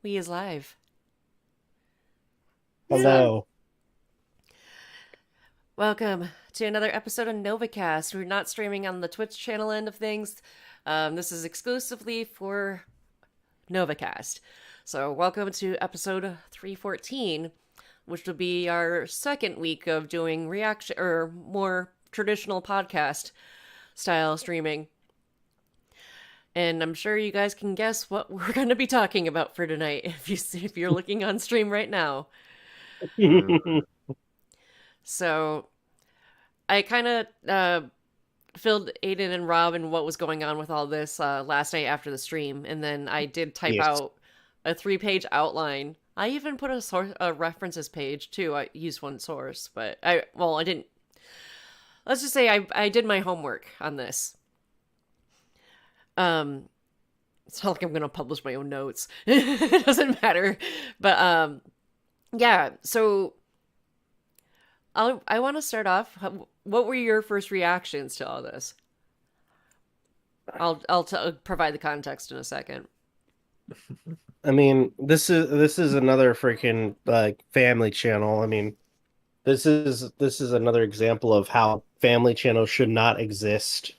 We is live. So, Hello. welcome to another episode of Novakast. We're not streaming on the Twitch channel end of things. This is exclusively for Novakast. So, welcome to episode 314, which will be our second week of doing reaction or more traditional podcast style streaming. And I'm sure you guys can guess what we're going to be talking about for tonight if you're looking on stream right now. Mm. So, I kind of filled Aden and Rob in what was going on with all this last night after the stream, and then I did type Yes. out a 3-page outline. I even put a references page too. I used one source, but I didn't. Let's just say I did my homework on this. Um, it's not like I'm gonna publish my own notes. It doesn't matter, but yeah. So I want to start off. What were your first reactions to all this? I'll provide the context in a second. I mean, this is another freaking like family channel. I mean, this is another example of how family channels should not exist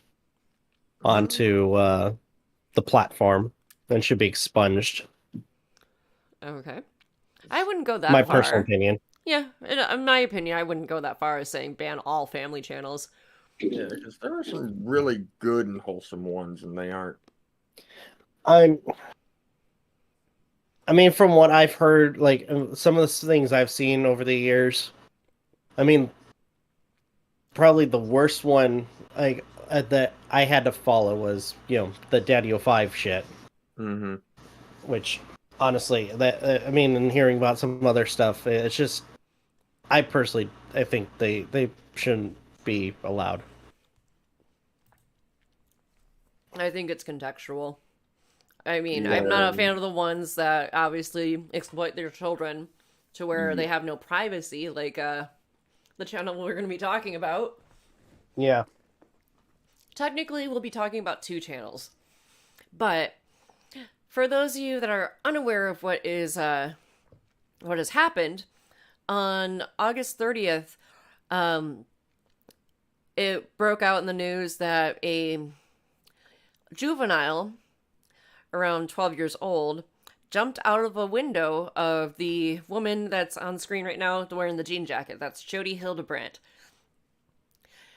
onto the platform and should be expunged. Okay, I wouldn't go My that personal far. opinion. Yeah, in my opinion, I wouldn't go that far as saying ban all family channels. Yeah, because there are some really good and wholesome ones, and they aren't. I'm I mean, from what I've heard, like some of the things I've seen over the years, I mean, probably the worst one like that I had to follow was, the Daddy 5 shit. Mm-hmm. Which honestly, that I mean, and hearing about some other stuff, it's just I think they shouldn't be allowed. I think it's contextual. I mean, Yeah. I'm not a fan of the ones that obviously exploit their children to where Yeah. they have no privacy, like the channel we're going to be talking about. Yeah. Technically, we'll be talking about two channels, but for those of you that are unaware of what has happened on August 30th, um, it broke out in the news that a juvenile around 12 years old jumped out of a window of the woman that's on screen right now wearing the jean jacket. That's Jody Hildebrandt.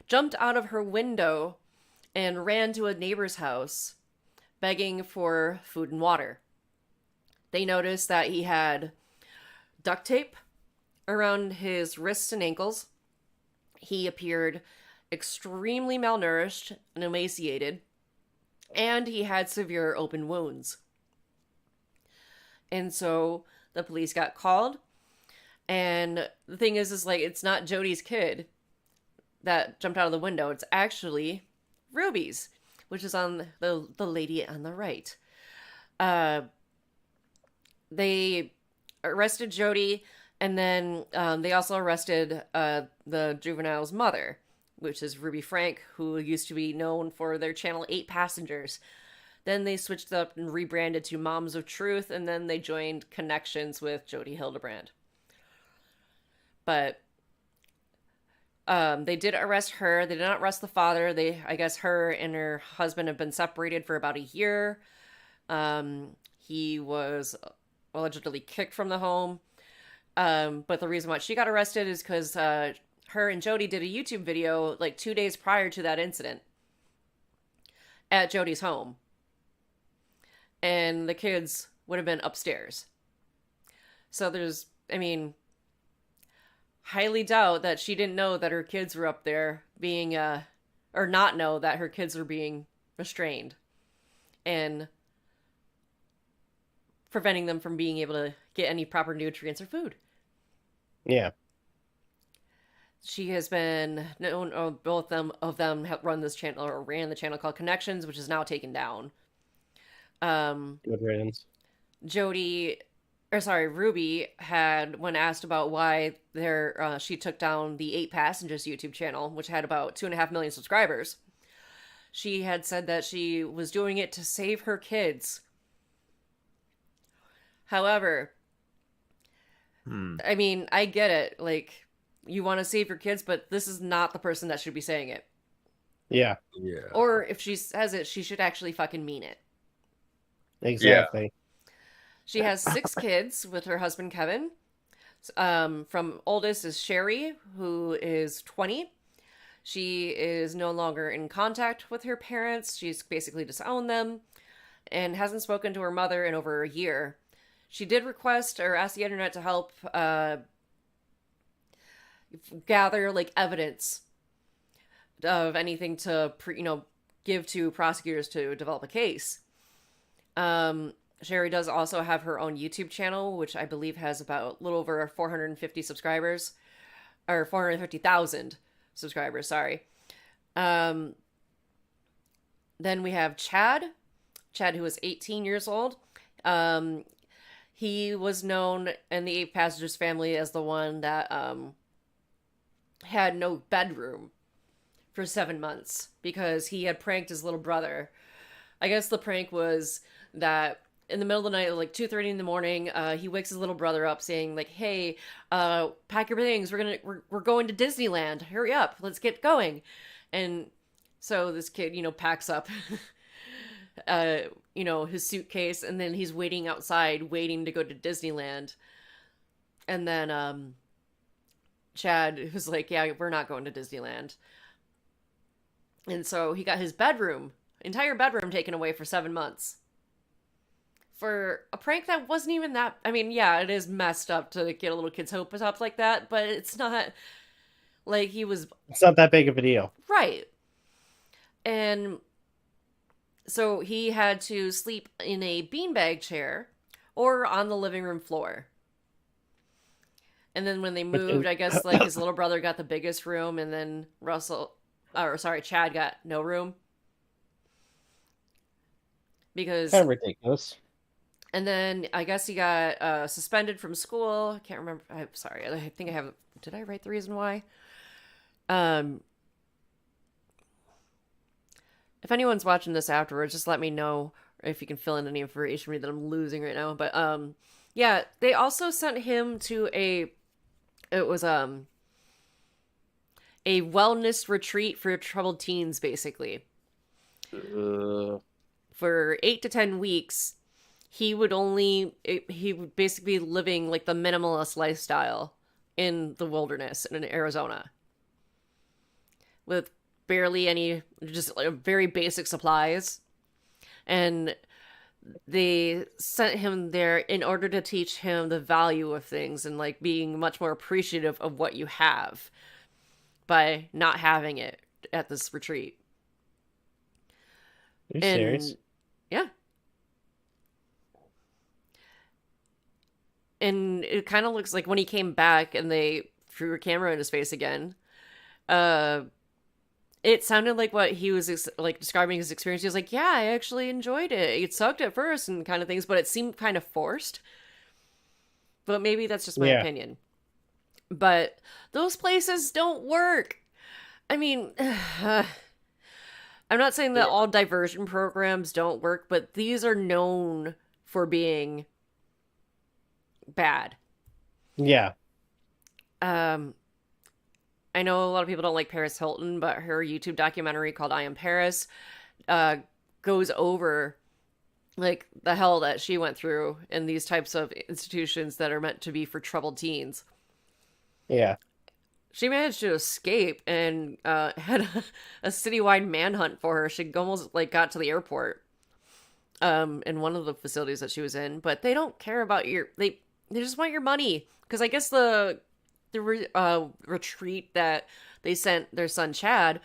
Jumped out of her window and ran to a neighbor's house begging for food and water. They noticed that he had duct tape around his wrists and ankles. He appeared extremely malnourished and emaciated, and he had severe open wounds. And so the police got called, and the thing is like it's not Jody's kid that jumped out of the window. It's actually Ruby's, which is on the lady on the right. Uh, they arrested Jody, and then they also arrested the juvenile's mother, which is Ruby Frank, who used to be known for their channel 8 Passengers. Then they switched up and rebranded to Moms of Truth, and then they joined connections with Jody Hildebrandt. But they did arrest her. They did not arrest the father. I guess her and her husband have been separated for about a year. He was allegedly kicked from the home. But the reason why she got arrested is because her and Jody did a YouTube video like 2 days prior to that incident at Jody's home. And the kids would have been upstairs. So I mean, highly doubt that she didn't know that her kids were up there being, or not know that her kids were being restrained and preventing them from being able to get any proper nutrients or food. Yeah. She has been known, both of them have run this channel or ran the channel called Connections, which is now taken down. Good riddance. Ruby had, when asked about why she took down the 8 Passengers YouTube channel, which had about 2.5 million subscribers. She had said that she was doing it to save her kids. However, Hmm. I mean, I get it. Like, you want to save your kids, but this is not the person that should be saying it. Yeah, Yeah. Or if she says it, she should actually fucking mean it. exactly. She has 6 kids with her husband Kevin. From oldest is Sherry, who is 20. She is no longer in contact with her parents. She's basically disowned them and hasn't spoken to her mother in over a year. She did request or ask the internet to help gather like evidence of anything to give to prosecutors to develop a case. Sherry does also have her own YouTube channel, which I believe has about a little over 450 subscribers, or 450,000 subscribers. Sorry. Then we have Chad, who is 18 years old. He was known in the Eight Passengers family as the one that had no bedroom for 7 months because he had pranked his little brother. I guess the prank was that in the middle of the night, like 2:30 in the morning, he wakes his little brother up saying like, "Hey, pack your things. We're going to Disneyland. Hurry up. Let's get going." And so this kid, packs up his suitcase, and then he's waiting outside waiting to go to Disneyland. And then Chad was like, "Yeah, we're not going to Disneyland." And so he got his entire bedroom taken away for 7 months. For a prank that wasn't even that... I mean, yeah, it is messed up to get a little kid's hopes up like that, but it's not like he was... It's not that big of a deal. Right. And so he had to sleep in a beanbag chair or on the living room floor. And then when they moved, I guess like his little brother got the biggest room, and then Chad got no room. Because... Kind of ridiculous. And then I guess he got suspended from school. I can't remember. I'm sorry. I think I have... Did I write the reason why? If anyone's watching this afterwards, just let me know if you can fill in any information for me that I'm losing right now. But yeah, they also sent him to a wellness retreat for troubled teens, basically. For 8 to 10 weeks, he would basically be living like the minimalist lifestyle in the wilderness in Arizona with barely any, just like, very basic supplies. And they sent him there in order to teach him the value of things and like being much more appreciative of what you have by not having it at this retreat. Are you serious? Yeah. And it kind of looks like when he came back and they threw a camera in his face again, it sounded like what he was like describing his experience. He was like, "Yeah, I actually enjoyed it. It sucked at first and kind of things, but it seemed kind of forced." But maybe that's just my opinion. But those places don't work. I mean, I'm not saying that all diversion programs don't work, but these are known for being bad. Yeah. I know a lot of people don't like Paris Hilton, but her YouTube documentary called I Am Paris goes over like the hell that she went through in these types of institutions that are meant to be for troubled teens. Yeah. She managed to escape and had a citywide manhunt for her. She almost like got to the airport in one of the facilities that she was in, but they don't care about they just want your money, because I guess the retreat that they sent their son Chad,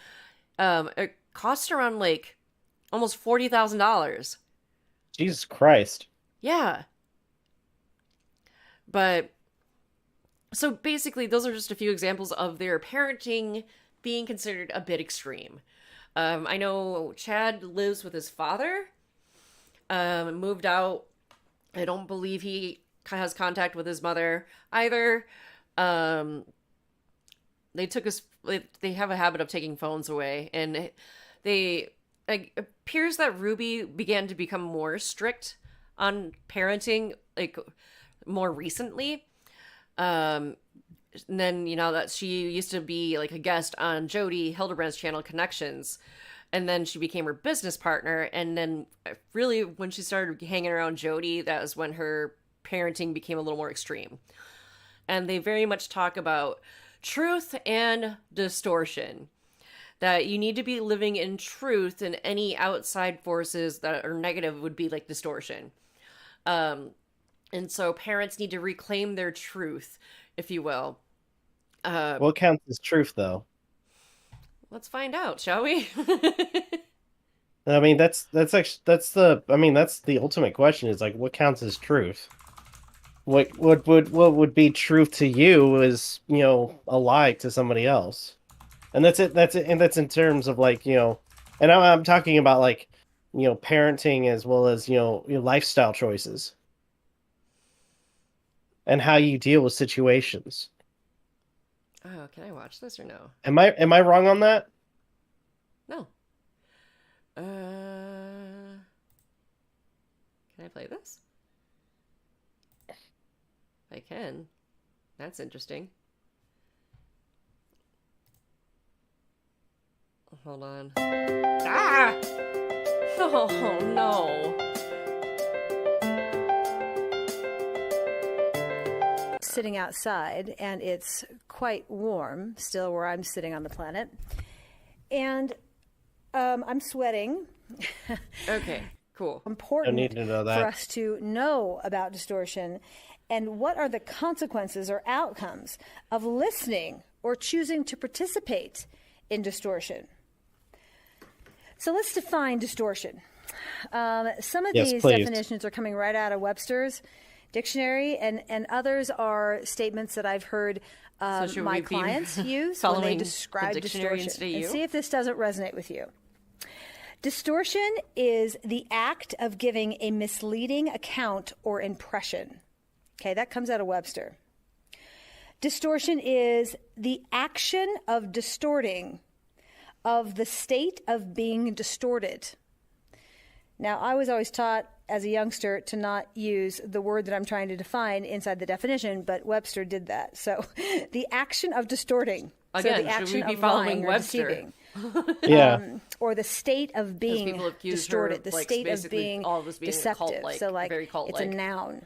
it cost around like almost $40,000. Jesus Christ. Yeah. But so basically, those are just a few examples of their parenting being considered a bit extreme. I know Chad lives with his father, moved out. I don't believe he has contact with his mother either. They have a habit of taking phones away, and it appears that Ruby began to become more strict on parenting, like more recently. And then, you know, that she used to be like a guest on Jody Hildebrandt's channel Connections. And then she became her business partner. And then really when she started hanging around Jody, that was when her parenting became a little more extreme. And they very much talk about truth and distortion. That you need to be living in truth, and any outside forces that are negative would be like distortion. And so parents need to reclaim their truth, if you will. What counts as truth, though? Let's find out, shall we? I mean, that's the ultimate question is like, what counts as truth? What would be truth to you is, you know, a lie to somebody else. And that's it. And that's in terms of like, you know, and I'm talking about like, you know, parenting as well as, you know, your lifestyle choices and how you deal with situations. Oh, can I watch this or no? Am I wrong on that? No. Can I play this? I can. That's interesting. Hold on. Ah! Oh, no. Sitting outside, and it's quite warm still where I'm sitting on the planet. And I'm sweating. Okay, cool. Important Don't need to know that. for us to know about distortion and what are the consequences or outcomes of listening or choosing to participate in distortion. So let's define distortion. Some of these definitions are coming right out of Webster's dictionary, and others are statements that I've heard my clients use when they describe distortion. And see if this doesn't resonate with you. Distortion is the act of giving a misleading account or impression. Okay, that comes out of Webster. Distortion is the action of distorting, of the state of being distorted. Now, I was always taught as a youngster to not use the word that I'm trying to define inside the definition, but Webster did that. So the action of distorting. Again, so the action should we be of following lying Webster? Or deceiving. Yeah. Or the state of being distorted, the state of being deceptive. So like it's a noun.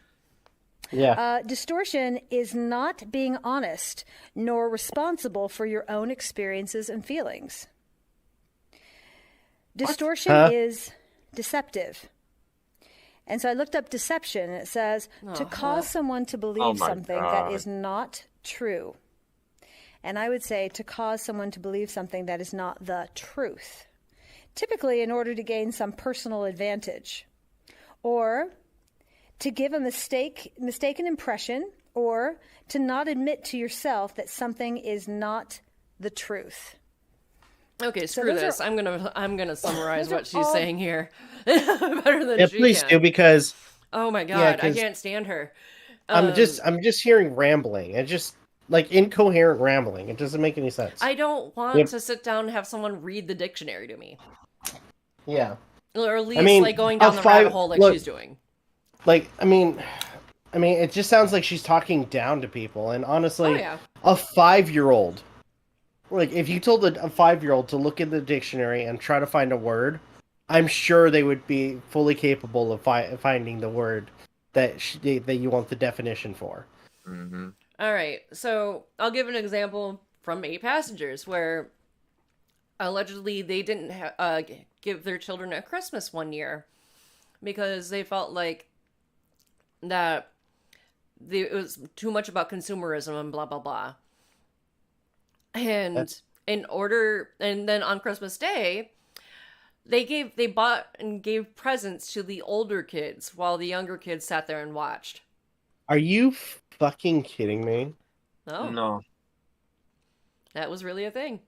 Yeah. Distortion is not being honest nor responsible for your own experiences and feelings. Distortion is deceptive. And so I looked up deception, and it says to cause someone to believe something that is not true. And I would say to cause someone to believe something that is not the truth, typically in order to gain some personal advantage, or to give a mistaken impression, or to not admit to yourself that something is not the truth. Okay, screw this. I'm gonna summarize what she's saying here better than she please can. do, because oh my god, I can't stand her. I'm just hearing rambling. It's just like incoherent rambling. It doesn't make any sense. I don't want to sit down and have someone read the dictionary to me. Yeah, or at least like going down the rabbit hole like she's doing. Like, I mean, it just sounds like she's talking down to people. And honestly, a 5-year-old, like, if you told a 5-year-old to look in the dictionary and try to find a word, I'm sure they would be fully capable of finding the word that you want the definition for. Mm-hmm. All right, so I'll give an example from 8 Passengers, where allegedly they didn't give their children a Christmas one year because they felt like that it was too much about consumerism and blah, blah, blah. And then on Christmas Day, they bought and gave presents to the older kids while the younger kids sat there and watched. Are you fucking kidding me? No. That was really a thing.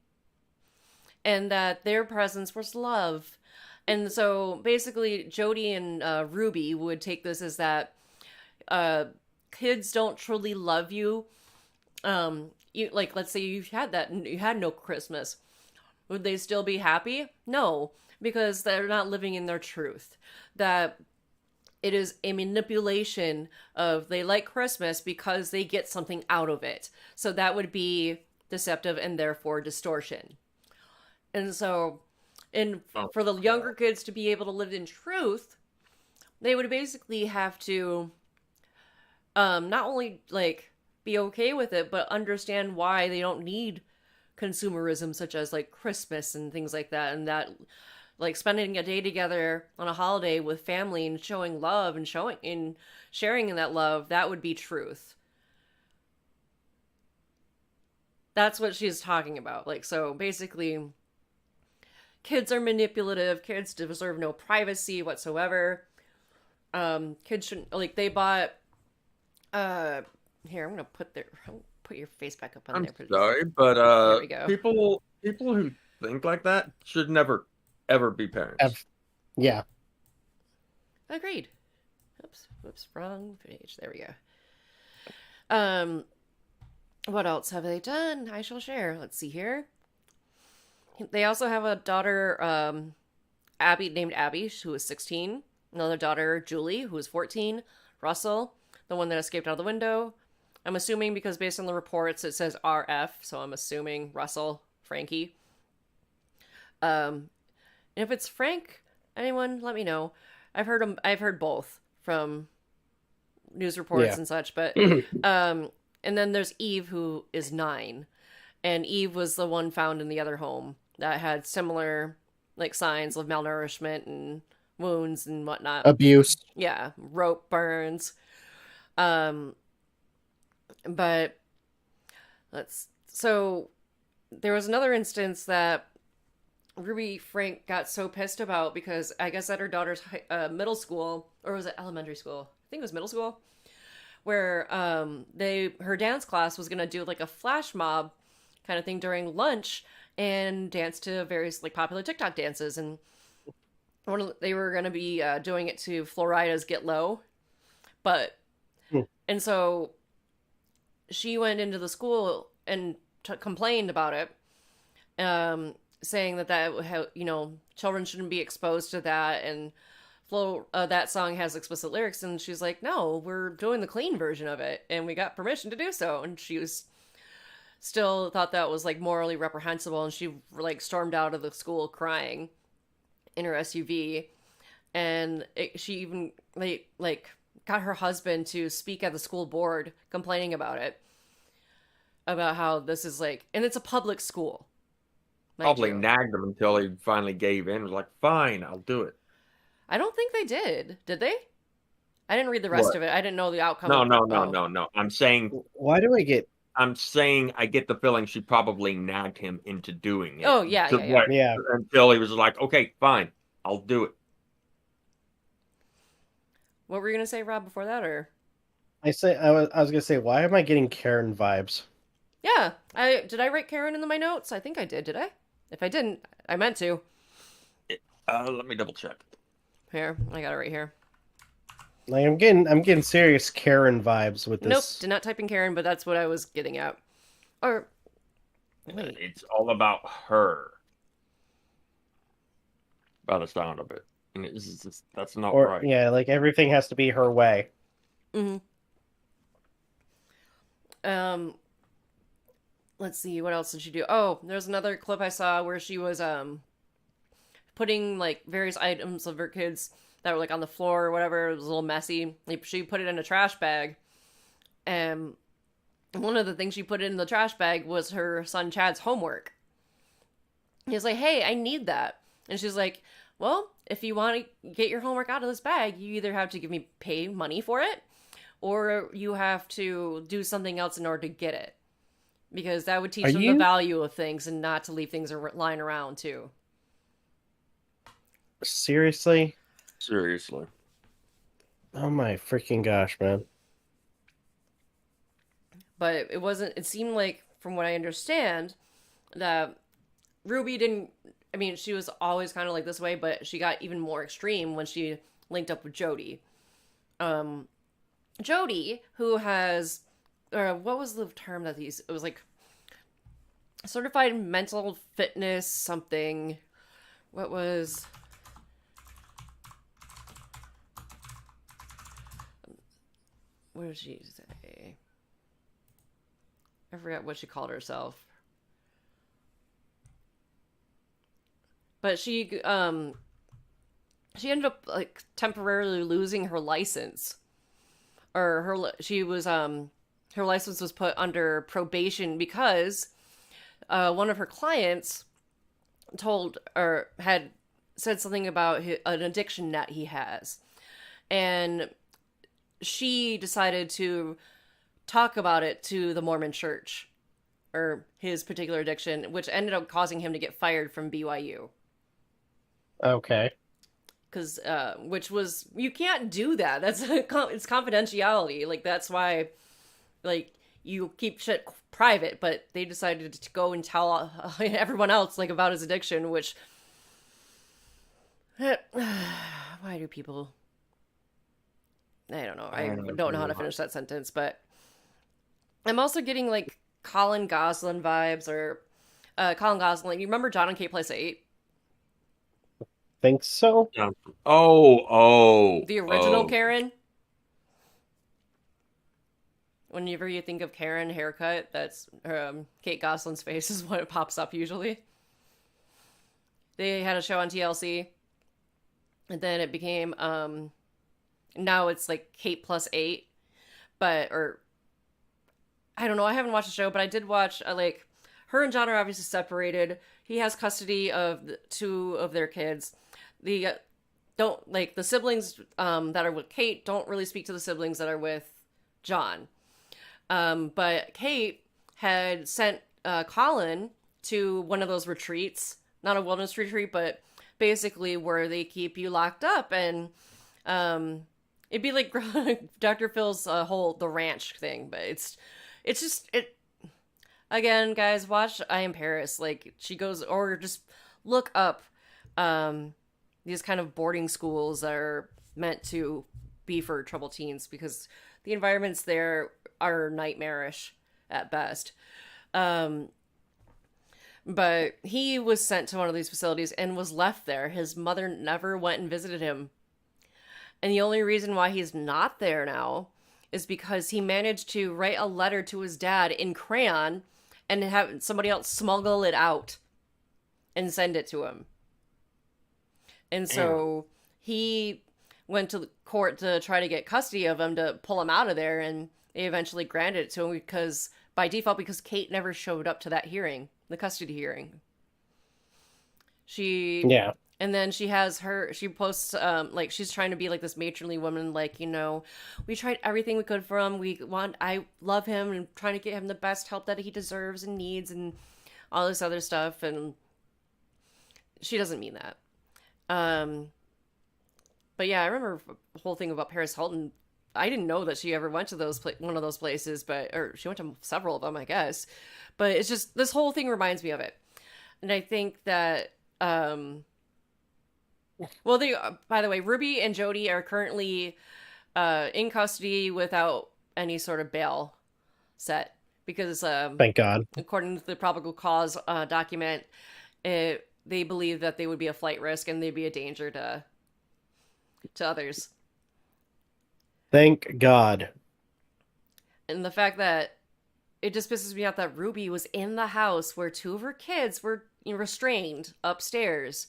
And that their presence was love. And so basically Jody and Ruby would take this as that kids don't truly love you. You, like, let's say you had that and you had no Christmas. Would they still be happy? No, because they're not living in their truth. That It is a manipulation of they like Christmas because they get something out of it. So that would be deceptive and therefore distortion. And so, for the younger kids to be able to live in truth, they would basically have to not only like be okay with it, but understand why they don't need consumerism such as like Christmas and things like that, and that like spending a day together on a holiday with family and showing love and sharing in that love, that would be truth. That's what she's talking about. Like, so basically, kids are manipulative. Kids deserve no privacy whatsoever. Kids shouldn't, like, they bought, here, I'm gonna put your face back up on I'm there. sorry, but There we go. people who think like that should never ever be parents. Yeah. Agreed. Whoops, wrong page. There we go. What else have they done? I shall share. Let's see here. They also have a daughter, named Abby, who is 16. Another daughter, Julie, who is 14. Russell, the one that escaped out of the window. I'm assuming because based on the reports it says RF, so I'm assuming Russell, Frankie. If it's Frank, anyone, let me know. I've heard both from news reports and such, but and then there's Eve, who is 9, and Eve was the one found in the other home that had similar like signs of malnourishment and wounds and whatnot. Abuse. Yeah, rope burns. But so there was another instance that Ruby Frank got so pissed about because I guess at her daughter's middle school, or was it elementary school? I think it was middle school, where her dance class was gonna do like a flash mob kind of thing during lunch and dance to various like popular TikTok dances, and they were gonna be doing it to Florida's "Get Low," but and so she went into the school and complained about it, saying that children shouldn't be exposed to that, and that song has explicit lyrics, and she's like, no, we're doing the clean version of it, and we got permission to do so, and she was still thought that was like morally reprehensible, and she like stormed out of the school crying in her SUV, and she even like got her husband to speak at the school board complaining about it, about how this is like, and it's a public school. Probably nagged him until he finally gave in. Was like, fine, I'll do it. I don't think they did. Did they? I didn't read the rest of it. I didn't know the outcome. No. I'm saying, why do I get? I'm saying I get the feeling she probably nagged him into doing it. Oh yeah. Until he was like, okay, fine, I'll do it. What were you gonna say, Rob? Before that, or I was gonna say, why am I getting Karen vibes? Yeah, did I write Karen in my notes? I think I did. Did I? If I didn't, I meant to. Let me double check. Here, I got it right here. Like I'm getting serious Karen vibes with this. Nope, did not type in Karen, but that's what I was getting at. Or wait, it's all about her. By the sound of it, and that's not right. Yeah, like everything has to be her way. Mm-hmm. Let's see, what else did she do? Oh, there's another clip I saw where she was putting like various items of her kids that were like on the floor or whatever. It was a little messy. She put it in a trash bag, and one of the things she put in the trash bag was her son Chad's homework. He was like, hey, I need that. And she's like, well, if you want to get your homework out of this bag, you either have to pay money for it, or you have to do something else in order to get it. Because that would teach them the value of things and not to leave things lying around, too. Seriously? Seriously. Oh my freaking gosh, man. But it seemed like, from what I understand, that Ruby she was always kind of like this way, but she got even more extreme when she linked up with Jody. Jody, who has... what was the term that it was like certified mental fitness something. What was... what did she say? I forgot what she called herself. But she ended up like temporarily losing her license, or her license was put under probation because one of her clients told or had said something about an addiction that he has, and she decided to talk about it to the Mormon church, or his particular addiction, which ended up causing him to get fired from BYU. Okay. Because which was, you can't do that. That's it's confidentiality. Like, that's why, like, you keep shit private. But they decided to go and tell everyone else like about his addiction. Which, why do people? I don't know. I don't know how to finish that sentence. But I'm also getting like Colin Gosselin vibes, or Colin Gosselin. You remember John and Kate Place 8? Think so? Yeah. Oh. The original Karen? Whenever you think of Karen haircut, that's Kate Gosselin's face is what pops up usually. They had a show on TLC, and then it became, now it's like Kate plus 8, or, I don't know, I haven't watched the show, but I did watch, like, her and John are obviously separated. He has custody of two of their kids. The siblings that are with Kate don't really speak to the siblings that are with John. But Kate had sent Colin to one of those retreats, not a wellness retreat, but basically where they keep you locked up, and it'd be like Dr. Phil's the ranch thing, but it's just it. Again, guys, watch I Am Paris. Like, she goes, or just look up these kind of boarding schools that are meant to be for troubled teens, because the environments there are nightmarish at best. But he was sent to one of these facilities and was left there. His mother never went and visited him. And the only reason why he's not there now is because he managed to write a letter to his dad in crayon and have somebody else smuggle it out and send it to him. And so he went to the court to try to get custody of him, to pull him out of there, and they eventually granted it to him by default, because Kate never showed up to that hearing, the custody hearing. Yeah. And then she posts, like, she's trying to be like this matronly woman, like, you know, we tried everything we could for him. I love him and trying to get him the best help that he deserves and needs and all this other stuff. And she doesn't mean that. But yeah, I remember the whole thing about Paris Hilton. I didn't know that she ever went to one of those places, or she went to several of them, I guess. But it's just, this whole thing reminds me of it. And I think that, well, by the way, Ruby and Jody are currently in custody without any sort of bail set, because Thank God. according to the probable cause document, they believe that they would be a flight risk and they'd be a danger to others. Thank God. And the fact that it just pisses me off that Ruby was in the house where two of her kids were restrained upstairs,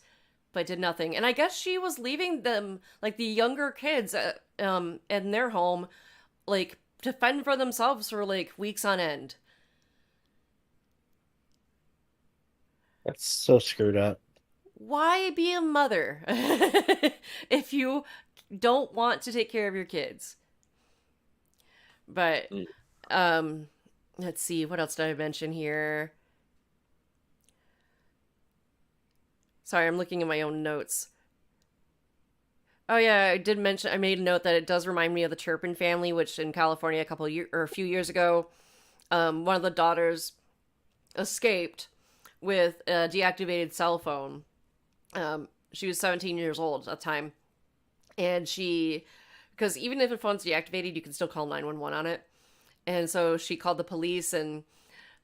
but did nothing. And I guess she was leaving them, like the younger kids, in their home, like, to fend for themselves for like weeks on end. That's so screwed up. Why be a mother if you don't want to take care of your kids? But let's see, what else did I mention here? Sorry, I'm looking at my own notes. Oh yeah, I made a note that it does remind me of the Turpin family, which in California a few years ago, one of the daughters escaped with a deactivated cell phone. She was 17 years old at the time. And because even if the phone's deactivated, you can still call 911 on it. And so she called the police and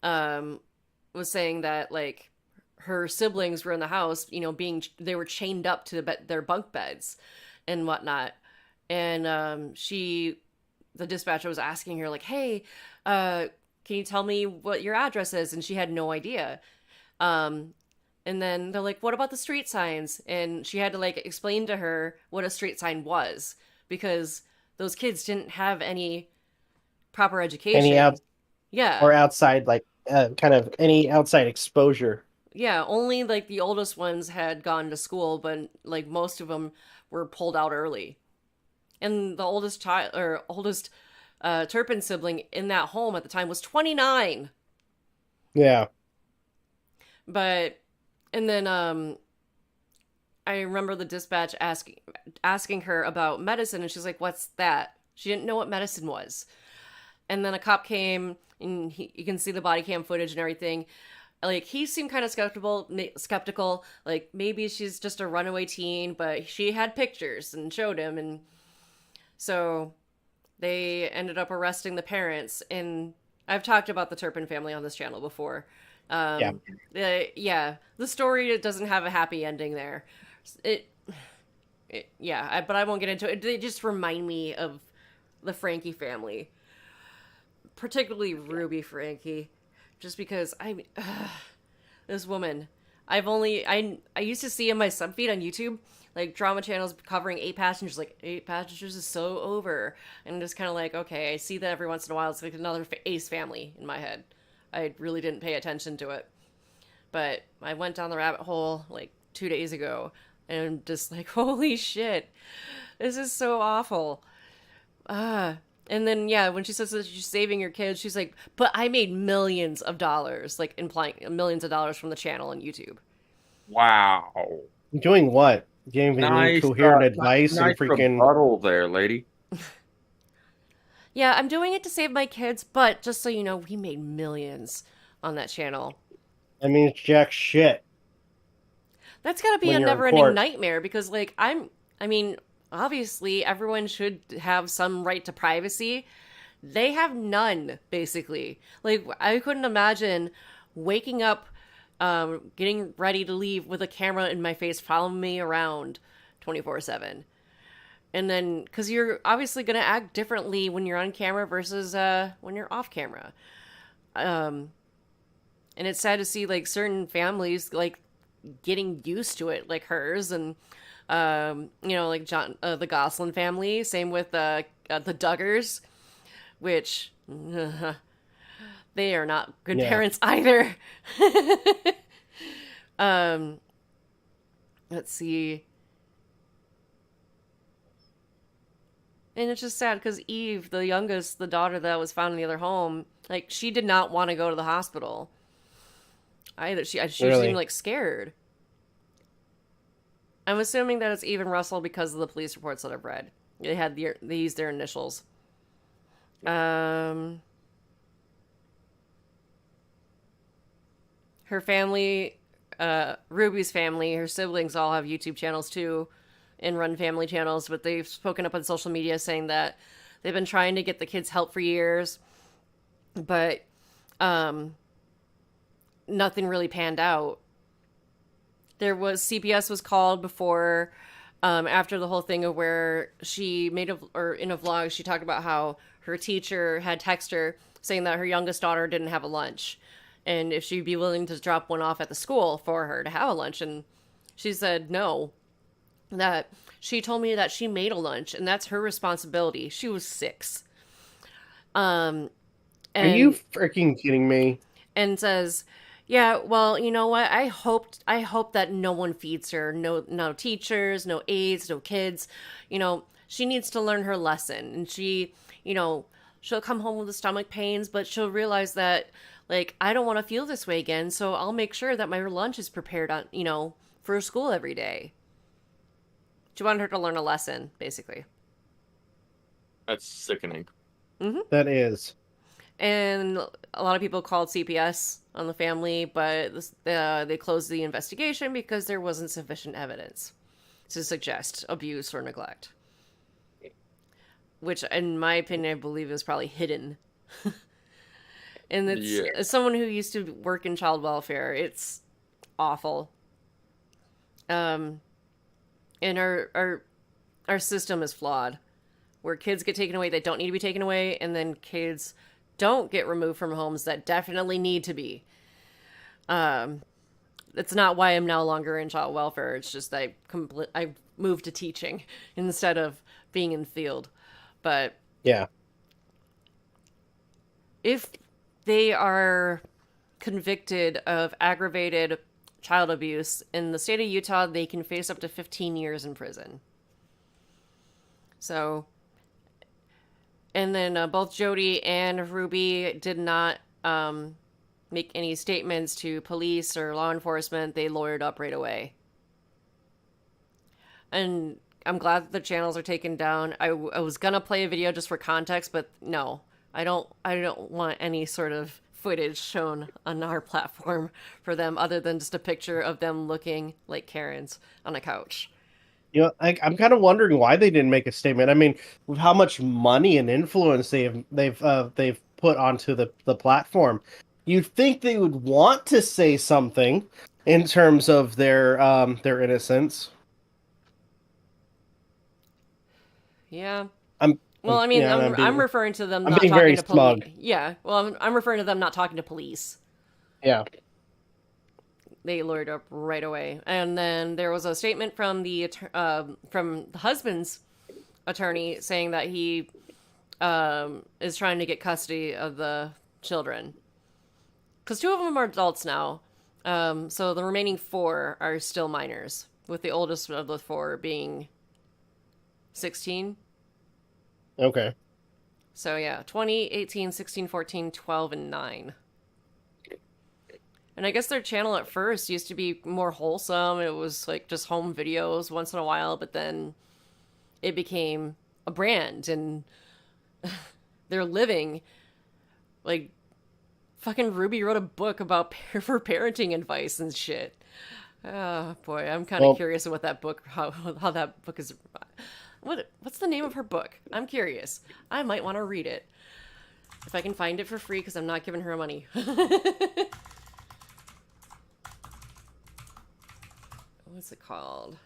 was saying that, like, her siblings were in the house, you know, they were chained up to their bunk beds and whatnot. And she the dispatcher was asking her like, hey, can you tell me what your address is? And she had no idea. And then they're like, what about the street signs? And she had to like explain to her what a street sign was, because those kids didn't have any proper education. Yeah. Or outside, like kind of any outside exposure. Yeah, only like the oldest ones had gone to school, but like most of them were pulled out early. And the oldest child or oldest Turpin sibling in that home at the time was 29. Yeah. But and then I remember the dispatch asking her about medicine, and she's like, "What's that?" She didn't know what medicine was. And then a cop came, and you can see the body cam footage and everything. Like, he seemed kind of skeptical. Like, maybe she's just a runaway teen, but she had pictures and showed him. And so they ended up arresting the parents. And I've talked about the Turpin family on this channel before. Yeah. The story doesn't have a happy ending there. But I won't get into it. They just remind me of the Frankie family. Particularly Ruby Frankie. Just because this woman, I used to see in my subfeed on YouTube, like drama channels covering 8 Passengers, like 8 Passengers is so over, and I'm just kind of like, okay, I see that every once in a while. It's like another Ace family in my head. I really didn't pay attention to it, but I went down the rabbit hole like 2 days ago, and I'm just like, holy shit, this is so awful. And then, yeah, when she says that she's saving her kids, she's like, but I made millions of dollars, like implying millions of dollars from the channel on YouTube. Wow. Doing what? Giving Nice, coherent advice nice and freaking. rebuttal there, lady. Yeah, I'm doing it to save my kids, but just so you know, we made millions on that channel. I mean, it's jack shit. That's gotta be When a you're in never-ending court. nightmare, because, like, obviously, everyone should have some right to privacy. They have none, basically. Like, I couldn't imagine waking up, getting ready to leave with a camera in my face following me around 24/7. And then, because you're obviously going to act differently when you're on camera versus when you're off camera. And it's sad to see, like, certain families, like, getting used to it, like hers, and like John, the Gosselin family. Same with the Duggars, which they are not good parents either. Let's see. And it's just sad because Eve, the youngest, the daughter that was found in the other home, like, she did not want to go to the hospital either. She Really? seemed like scared. I'm assuming that it's Eve and Russell because of the police reports that I've read. They used their initials. Her family, Ruby's family, her siblings all have YouTube channels too, and run family channels, but they've spoken up on social media saying that they've been trying to get the kids help for years, but nothing really panned out. CPS was called before, after the whole thing of where she made in a vlog, she talked about how her teacher had texted her saying that her youngest daughter didn't have a lunch, and if she'd be willing to drop one off at the school for her to have a lunch. And she said no, that she told me that she made a lunch and that's her responsibility. She was 6. Are you freaking kidding me? And says, yeah, well, you know what? I hope that no one feeds her. No teachers, no aides, no kids. She needs to learn her lesson. And she, she'll come home with the stomach pains, but she'll realize that, like, I don't want to feel this way again. So I'll make sure that my lunch is prepared for school every day. She wanted her to learn a lesson, basically. That's sickening. Mm-hmm. That is. And a lot of people called CPS on the family, but they closed the investigation because there wasn't sufficient evidence to suggest abuse or neglect. Which, in my opinion, I believe is probably hidden. And as someone who used to work in child welfare, it's awful. And our system is flawed. where kids get taken away that don't need to be taken away, and then kids don't get removed from homes that definitely need to be. It's not why I'm no longer in child welfare. It's just I moved to teaching instead of being in the field. But Yeah. if they are convicted of aggravated child abuse in the state of Utah, they can face up to 15 years in prison. So, and then both Jody and Ruby did not make any statements to police or law enforcement. They lawyered up right away. And I'm glad that the channels are taken down. I was gonna play a video just for context, but no, I don't want any sort of footage shown on our platform for them other than just a picture of them looking like Karens on a couch. You know, I'm kind of wondering why they didn't make a statement. I mean, with how much money and influence they've put onto the platform, you'd think they would want to say something in terms of their innocence. Yeah. I'm referring to them I'm not being talking very to smug. police. Yeah. Well, I'm referring to them not talking to police. Yeah. They lured up right away. And then there was a statement from the husband's attorney saying that he is trying to get custody of the children. Because 2 of them are adults now. So the remaining 4 are still minors, with the oldest of the 4 being 16. Okay. So yeah, 20, 18, 16, 14, 12, and 9. And I guess their channel at first used to be more wholesome. It was like just home videos once in a while, but then it became a brand and they're living. Like, fucking Ruby wrote a book about for parenting advice and shit. Oh boy, I'm kind of curious of what that book, how that book is. What's the name of her book? I'm curious. I might want to read it if I can find it for free because I'm not giving her money. What's it called?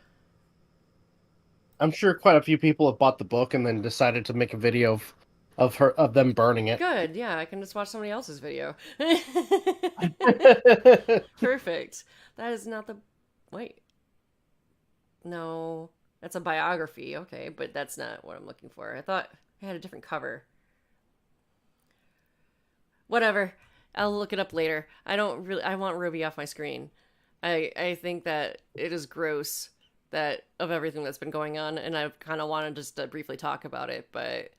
I'm sure quite a few people have bought the book and then decided to make a video of them burning it. Good, yeah, I can just watch somebody else's video. Perfect. That is not the... Wait. No, that's a biography. Okay, but that's not what I'm looking for. I thought I had a different cover. Whatever. I'll look it up later. I want Ruby off my screen. I think that it is gross that of everything that's been going on, and I kind of wanted just to briefly talk about it, but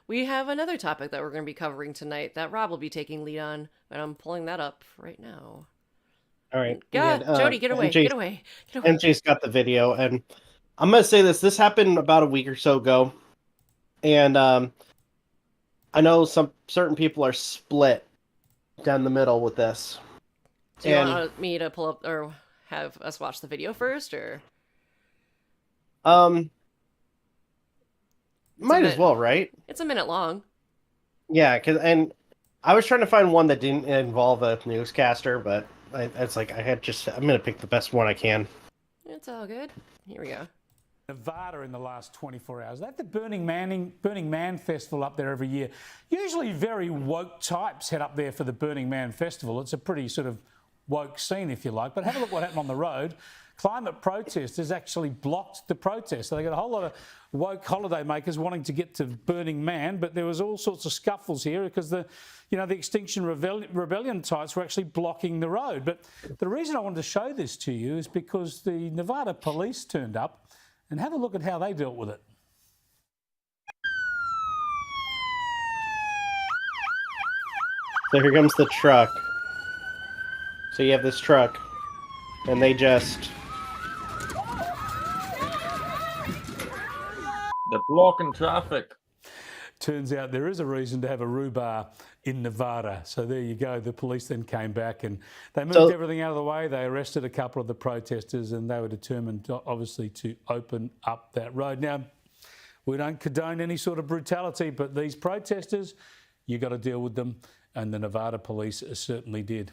we have another topic that we're going to be covering tonight that Rob will be taking lead on, and I'm pulling that up right now. All right. God, Jody, get away, get away, get away. MJ's got the video, and I'm going to say this. This happened about a week or so ago, and I know some certain people are split down the middle with this. Do you want me to pull up or have us watch the video first, or? Might as well, right? It's a minute long. Yeah, and I was trying to find one that didn't involve a newscaster, but I'm gonna pick the best one I can. It's all good. Here we go. Nevada in the last 24 hours. They have the Burning Man Festival up there every year. Usually very woke types head up there for the Burning Man Festival. It's a pretty sort of woke scene, if you like. But have a look what happened on the road. Climate protesters actually blocked the protest. So they got a whole lot of woke holiday makers wanting to get to Burning Man, but there was all sorts of scuffles here because the Extinction Rebellion types were actually blocking the road. But the reason I wanted to show this to you is because the Nevada police turned up, and have a look at how they dealt with it. So here comes the truck. So you have this truck, and they just... They're blocking traffic. Turns out there is a reason to have a rhubarb in Nevada. So there you go. The police then came back and they moved everything out of the way. They arrested a couple of the protesters and they were determined, obviously, to open up that road. Now, we don't condone any sort of brutality, but these protesters, you got to deal with them. And the Nevada police certainly did.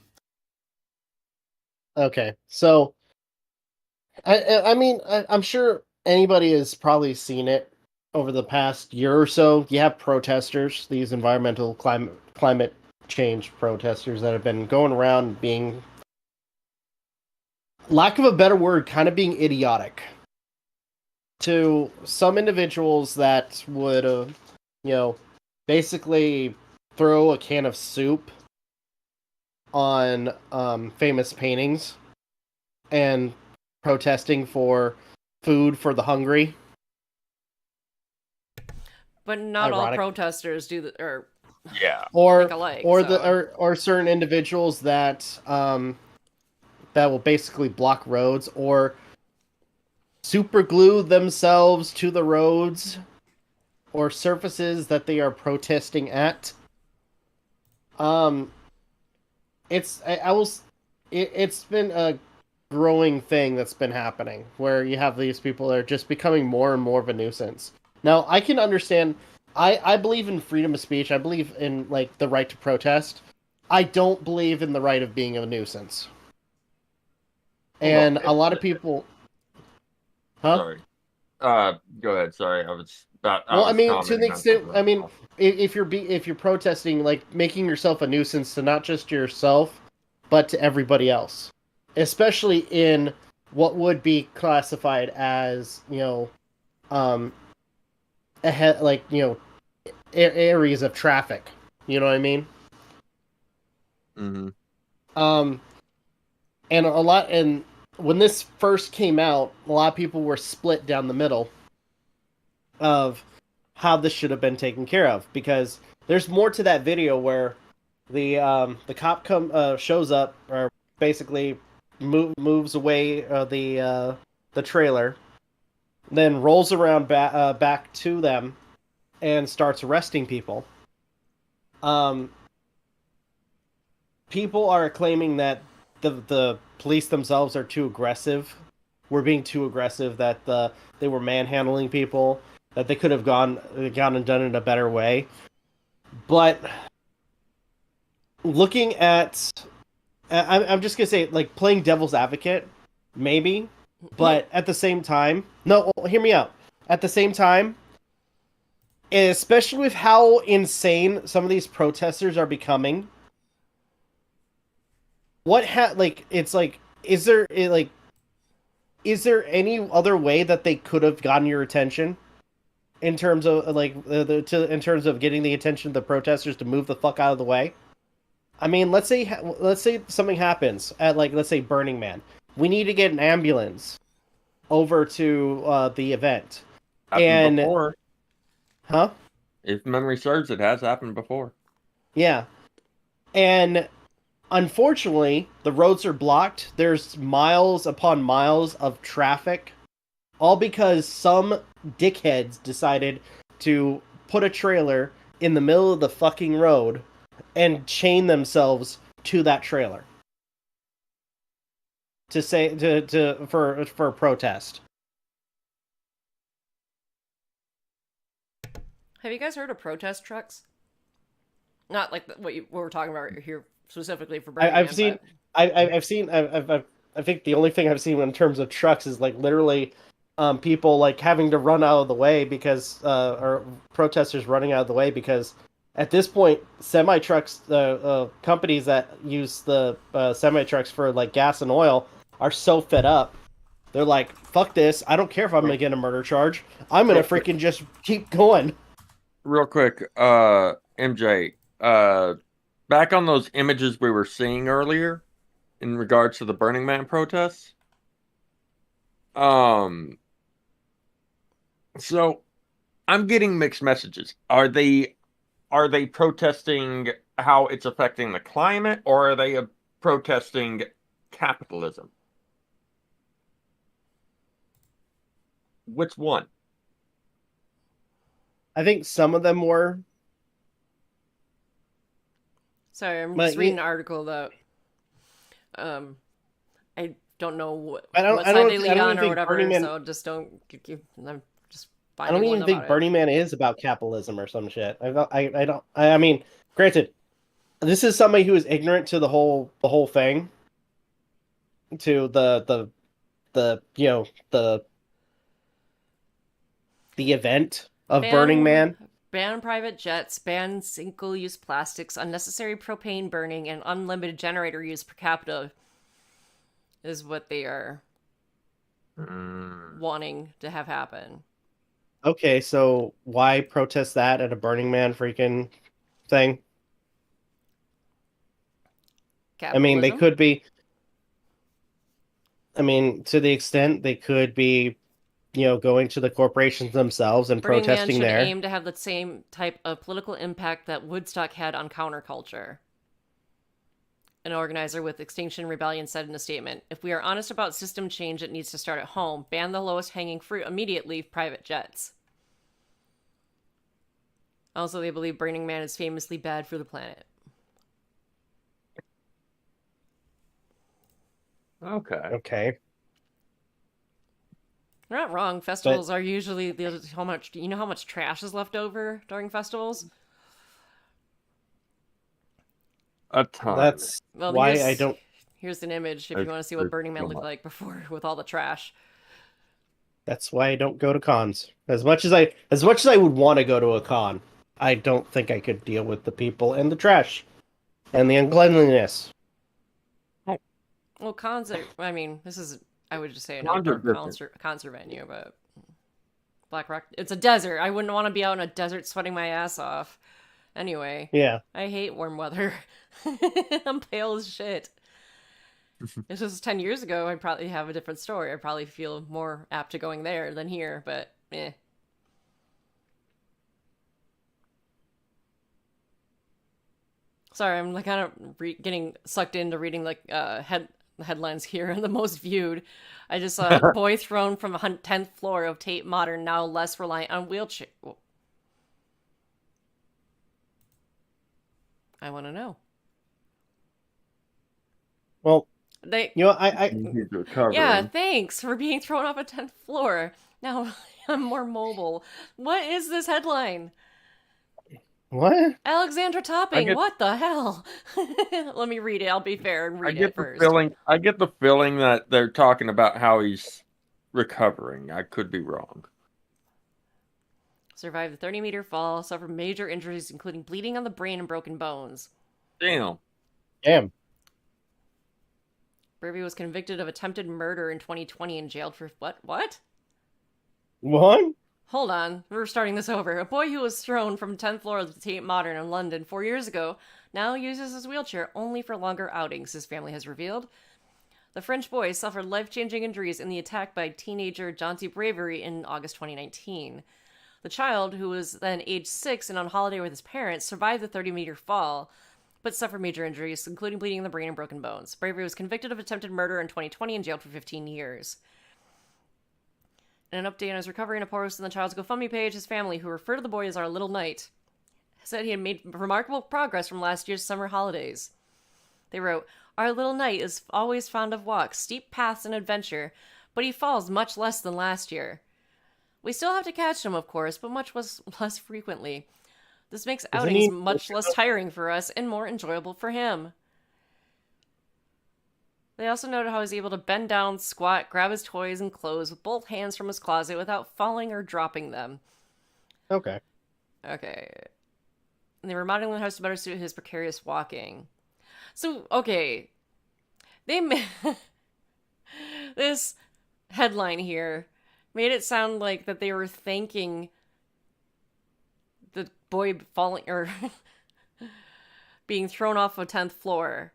Okay, so I mean, I'm sure anybody has probably seen it over the past year or so, you have protesters, these environmental climate change protesters that have been going around being, lack of a better word, kind of being idiotic to some individuals that would, basically throw a can of soup on famous paintings and protesting for food for the hungry. But not all Ironic. protesters do the or Yeah. Or think alike, or so. the or certain individuals that that will basically block roads or super glue themselves to the roads or surfaces that they are protesting at. It's I will. It's been a growing thing that's been happening where you have these people that are just becoming more and more of a nuisance. Now I can understand. I believe in freedom of speech. I believe in like the right to protest. I don't believe in the right of being a nuisance. And a lot of people. Huh? Sorry. Go ahead. Sorry, I was about. Well, I was mean, to commenting the on extent, something I mean, else. if you're protesting, like making yourself a nuisance to not just yourself, but to everybody else, especially in what would be classified as ahead, like areas of traffic. You know what I mean? Mm-hmm. And when this first came out, a lot of people were split down the middle of how this should have been taken care of, because there's more to that video where the cop shows up, or basically moves away the trailer, then rolls around back to them and starts arresting people. People are claiming that the police themselves are too aggressive. We're being too aggressive, that they were manhandling people, that they could have gone and done it in a better way. But looking at, I'm just gonna say, like, playing devil's advocate, maybe, but at the same time, no, hear me out. At the same time, especially with how insane some of these protesters are becoming, it's like, is there any other way that they could have gotten your attention? In terms of in terms of getting the attention of the protesters to move the fuck out of the way. I mean, let's say something happens at, like, let's say Burning Man. We need to get an ambulance over to the event. Happened before. Huh? If memory serves, it has happened before. Yeah. And unfortunately, the roads are blocked. There's miles upon miles of traffic, all because some dickheads decided to put a trailer in the middle of the fucking road and chain themselves to that trailer for a protest. Have you guys heard of protest trucks? Not like what we're talking about here specifically for Burning I've Man, seen. I've seen. I think the only thing I've seen in terms of trucks is, like, literally people, like, having to run out of the way because or protesters running out of the way because at this point, semi trucks, companies that use the semi trucks for, like, gas and oil are so fed up. They're like, fuck this. I don't care if I'm gonna get a murder charge. I'm gonna freaking just keep going. Real quick, MJ, back on those images we were seeing earlier in regards to the Burning Man protests. So I'm getting mixed messages. Are they protesting how it's affecting the climate, or are they protesting capitalism? Which one? I think some of them were. Sorry, I'm But just reading an article that I don't know what I side don't they lead even on or think whatever, Burning Man. so just don't. I'm just I finding don't one even think about Burning Man is about capitalism or some shit. I don't. I mean, granted, this is somebody who is ignorant to the whole thing, to the event. of Burning Man. Ban private jets, ban single-use plastics, unnecessary propane burning, and unlimited generator use per capita is what they are wanting to have happen. Okay, so why protest that at a Burning Man freaking thing? I mean, they Capitalism? could be. I mean, to the extent they could be, going to the corporations themselves and Burning Man protesting should there. aim to have the same type of political impact that Woodstock had on counterculture. An organizer with Extinction Rebellion said in a statement, "If we are honest about system change, it needs to start at home. Ban the lowest hanging fruit immediately, private jets." Also, they believe Burning Man is famously bad for the planet. Okay. They're not wrong. Festivals are usually how much trash is left over during festivals? A ton. That's Well, why I don't. Here's an image if you want to see what Burning Man looked like before with all the trash. That's why I don't go to cons. As much as I would want to go to a con, I don't think I could deal with the people and the trash and the uncleanliness. Well, concert. I mean, this is. I would just say an Cons are outdoor different. concert venue, but Black Rock. It's a desert. I wouldn't want to be out in a desert sweating my ass off. Anyway, Yeah. I hate warm weather. I'm pale as shit. If this was 10 years ago, I'd probably have a different story. I'd probably feel more apt to going there than here, but eh. Sorry, I'm like kind of getting sucked into reading like headlines here and the most viewed. I just saw a boy thrown from a 10th floor of Tate Modern, now less reliant on wheelchair. I want to know. Well, I He's recovering. yeah, thanks for being thrown off a 10th floor. Now I'm more mobile. What is this headline? what? Alexandra Topping, what the hell? Let me read it. I'll be fair and read it first. I get the feeling that they're talking about how he's recovering. I could be wrong. Survived the 30-meter fall, suffered major injuries, including bleeding on the brain and broken bones. Damn. Burby was convicted of attempted murder in 2020 and jailed for what? What? Hold on, we're starting this over. A boy who was thrown from 10th floor of the Tate Modern in London 4 years ago now uses his wheelchair only for longer outings, his family has revealed. The French boy suffered life-changing injuries in the attack by teenager Jonty Bravery in August 2019. The child, who was then age 6 and on holiday with his parents, survived the 30-meter fall, but suffered major injuries, including bleeding in the brain and broken bones. Bravery was convicted of attempted murder in 2020 and jailed for 15 years. In an update on his recovery in a post on the child's GoFundMe page, his family, who refer to the boy as our little knight, said he had made remarkable progress from last year's summer holidays. They wrote, "Our little knight is always fond of walks, steep paths, and adventure, but he falls much less than last year. We still have to catch him, of course, but much less frequently. This makes outings much less tiring for us and more enjoyable for him." They also noted how he was able to bend down, squat, grab his toys and clothes with both hands from his closet without falling or dropping them. Okay. And they were remodeling the house to better suit his precarious walking. So, okay. This headline here made it sound like that they were thanking the boy falling or being thrown off a 10th floor.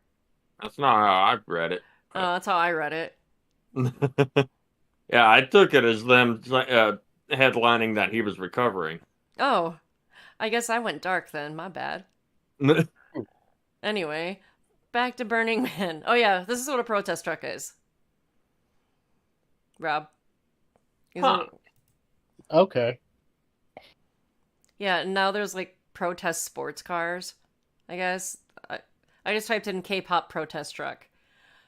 That's not how I've read it. Oh, that's how I read it. Yeah, I took it as them headlining that he was recovering. Oh, I guess I went dark then. My bad. Anyway, back to Burning Man. Oh yeah, this is what a protest truck is. Rob. Okay. Yeah, and now there's like protest sports cars, I guess. I just typed in K-pop protest truck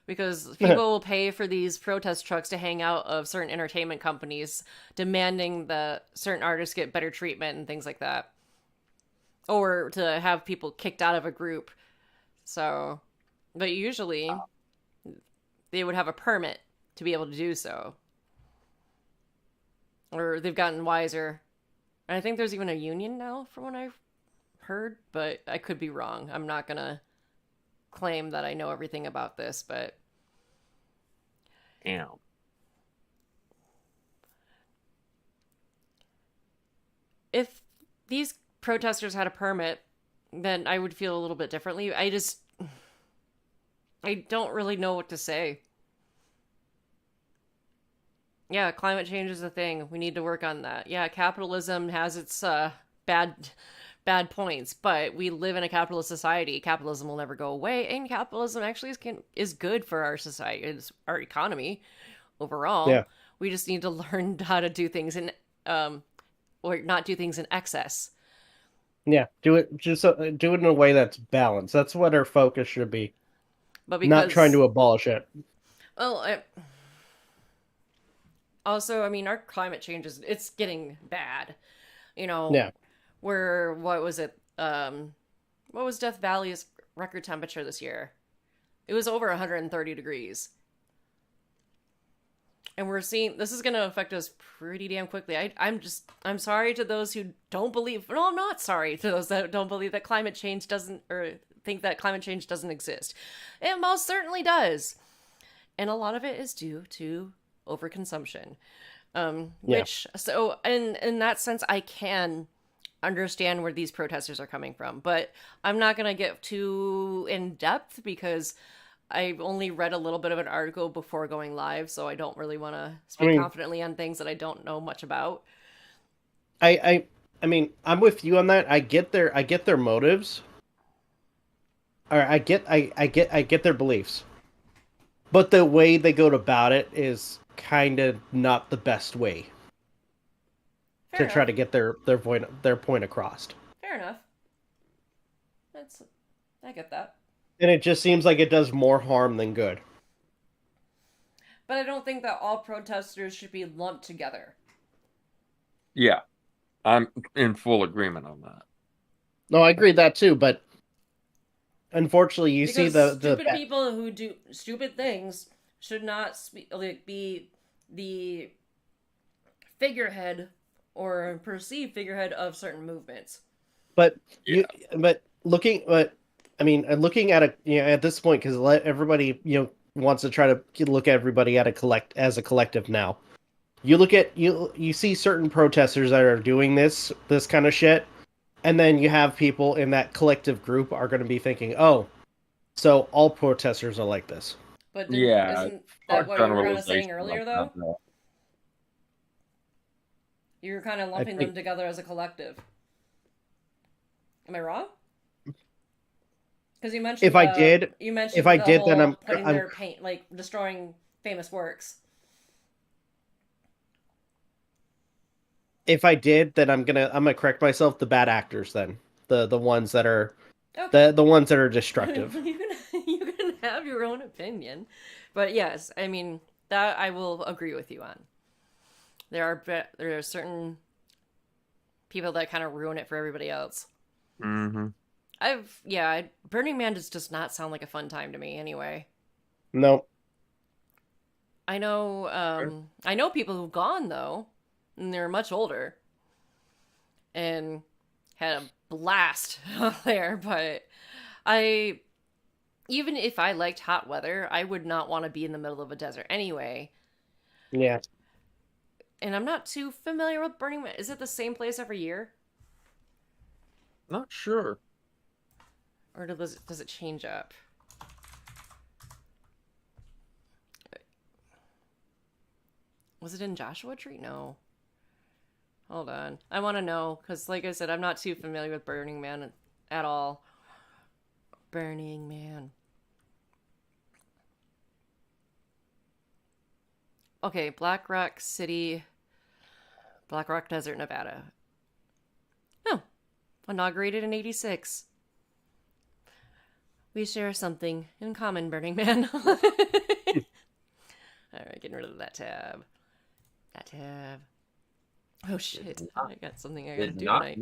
because people will pay for these protest trucks to hang out of certain entertainment companies, demanding that certain artists get better treatment and things like that. Or to have people kicked out of a group. So, but usually they would have a permit to be able to do so. Or they've gotten wiser I think there's even a union now, from what I've heard, but I could be wrong. I'm not gonna claim that I know everything about this, but Damn. if these protesters had a permit, then I would feel a little bit differently. I don't really know what to say. Yeah, climate change is a thing. We need to work on that. Yeah, capitalism has its bad points, but we live in a capitalist society. Capitalism will never go away, and capitalism actually is good for our society, it's our economy overall. Yeah. We just need to learn how to do things in or not do things in excess. Yeah, do it do it in a way that's balanced. That's what our focus should be. But Not trying to abolish it. well, also, I mean, our climate change it's getting bad. You know, Yeah. what was it? What was Death Valley's record temperature this year? It was over 130 degrees. And we're seeing this is going to affect us pretty damn quickly. I'm sorry to those who don't believe. No, I'm not sorry to those that don't believe that climate change doesn't, or think that climate change doesn't exist. It most certainly does. And a lot of it is due to overconsumption. Which, so in that sense, I can understand where these protesters are coming from, but I'm not going to get too in depth because I only read a little bit of an article before going live, so I don't really want to speak confidently on things that I don't know much about. I mean, I'm with you on that. I get their motives. Or I get their beliefs. But the way they go about it is kind of not the best way to try to get their point across. Fair enough. I get that. And it just seems like it does more harm than good. But I don't think that all protesters should be lumped together. Yeah, I'm in full agreement on that. No, I agree with that too, but unfortunately, you Because see the stupid people who do stupid things should not be the figurehead or perceived figurehead of certain movements. But looking at it, at this point, because everybody wants to try to look at everybody as a collective now. You look at you see certain protesters that are doing this kind of shit, and then you have people in that collective group are going to be thinking, oh, so all protesters are like this. But Yeah, isn't that what you were kind of saying earlier, though? You were kind of lumping them together as a collective. Am I wrong? Because you mentioned If I did, then I'm putting their paint, like destroying famous works. If I did, then I'm gonna correct myself. The bad actors, then the ones that are Okay. the ones that are destructive. you can have your own opinion, but yes, I mean that I will agree with you on. There are certain people that kind of ruin it for everybody else. Mm-hmm. Burning Man does not sound like a fun time to me anyway. No. I know people who've gone though, and they're much older and had a blast out there, but even if I liked hot weather, I would not want to be in the middle of a desert anyway. Yeah. And I'm not too familiar with Burning Man. Is it the same place every year? Not sure. Or does it change up? Was it in Joshua Tree? No. Hold on. I want to know, because like I said, I'm not too familiar with Burning Man at all. Burning Man. Okay, Black Rock Desert, Nevada. Oh, inaugurated in 86. We share something in common, Burning Man. All right, getting rid of that tab. Oh shit! I got something I gotta do tonight.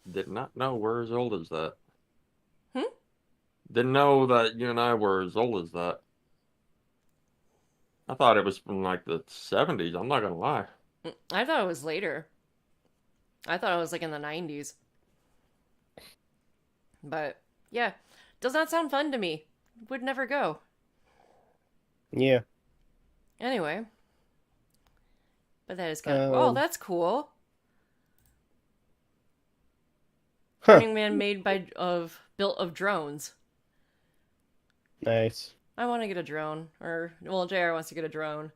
Did not know we're as old as that. Hmm? Didn't know that you and I were as old as that. I thought it was from like the 70s. I'm not gonna lie. I thought it was later. I thought it was like in the 90s. But yeah, does not sound fun to me. Would never go. Yeah. Anyway. But that is kind of... Oh, that's cool. Huh. Burning Man built of drones. Nice. I want to get a drone. Well, JR wants to get a drone.